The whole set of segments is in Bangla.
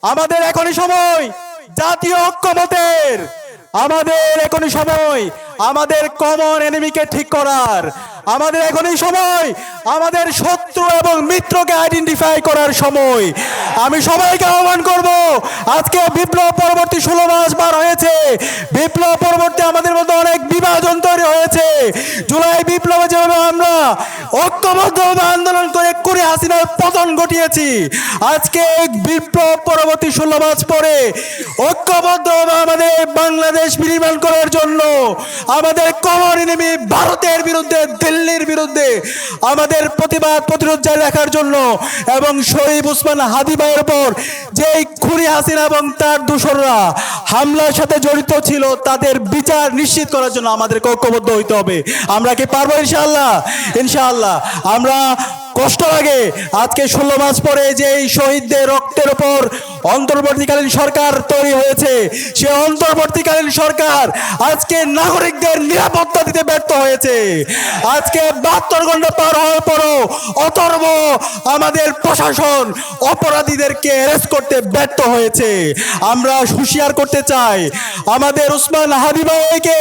আমাদের এখনই সময় জাতীয় ঐক্যমতের, আমাদের এখনই সময় আমাদের কমন এনিমিকে ঠিক করার, আমাদের এখনই সময় আমাদের শত্রু এবং মিত্রকে আইডেন্টিফাই করার সময়। আমি সবাইকে আহ্বান করব, আজকে বিপ্লব পরবর্তী 16 মাস পার হয়েছে। বিপ্লব পরবর্তী আমাদের মধ্যে অনেক বিভাজন তৈরি হয়েছে। জুলাই বিপ্লবে যেভাবে আমরা ঐক্যবদ্ধভাবে আন্দোলন করে কুড়ি হাসিনার পতন ঘটিয়েছি, আজকে বিপ্লব পরবর্তী 16 মাস পরে ঐক্যবদ্ধভাবে আমাদের বাংলাদেশ বিনির্মাণ করার জন্য, আমাদের কমন এনিমি ভারতের বিরুদ্ধে, দিল্লির বিরুদ্ধে আমাদের প্রতিবাদ প্রতিরোধ জারি রাখার জন্য এবং শহীদ ওসমান হাদি ভাইয়ের উপর যেই খুনি হাসিনা এবং তার দোসররা হামলার সাথে জড়িত ছিল তাদের বিচার নিশ্চিত করার জন্য আমাদেরকে ঐক্যবদ্ধ হইতে হবে। আমরা কি পারবো? ইনশাআল্লাহ, ইনশাআল্লাহ। আমরা কষ্ট লাগে আজকে 16 মাস পরে যে এই শহীদদের রক্তের উপর অন্তর্বর্তীকালীন সরকার তৈরি হয়েছে, সে অন্তর্বর্তীকালীন সরকার আজকে নাগরিকদের নিরাপত্তা দিতে ব্যর্থ হয়েছে। আজকে 72 ঘন্টা পার হওয়ার পরও অতর্ব আমাদের প্রশাসন অপরাধীদেরকে অ্যারেস্ট করতে ব্যর্থ হয়েছে। আমরা হুঁশিয়ার করতে চাই, আমাদের ওসমান হাদি ভাইকে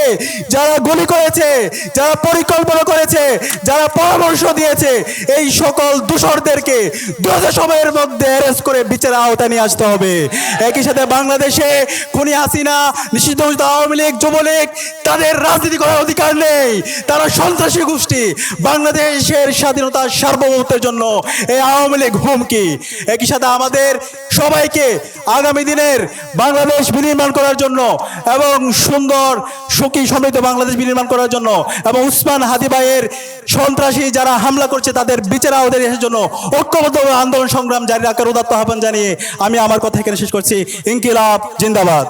যারা গুলি করেছে, যারা পরিকল্পনা করেছে, যারা পরামর্শ দিয়েছে, এই সকল দোষরদেরকে দ্রুত সময়ের মধ্যে অ্যারেস্ট করে বিচারের আওতায় নিয়ে আসতে হবে। একই সাথে বাংলাদেশে খুনি হাসিনা, নিষিদ্ধ ঘোষিত আওয়ামী লীগ, যুবলীগ, তাদের রাজনীতি করার অধিকার নেই। তারা সন্ত্রাসী গোষ্ঠী। বাংলাদেশের স্বাধীনতা সার্বভৌমত্বের জন্য এই আওয়ামী লীগ হুমকি। একই সাথে আমাদের সবাইকে আগামী দিনের বাংলাদেশ বিনির্মাণ করার জন্য এবং সুন্দর সুখী সমৃদ্ধ বাংলাদেশ বিনির্মাণ করার জন্য এবং ওসমান হাদি ভাইয়ের সন্ত্রাসী যারা হামলা করছে তাদের বিচার আওতায় আসার জন্য ঐক্যবদ্ধ আন্দোলন সংগ্রাম জারি রাখার উদাত্ত আহ্বান জানিয়ে আমি আমার কথা এখানে শেষ করছি। ইনকিলাব জিন্দাবাদ।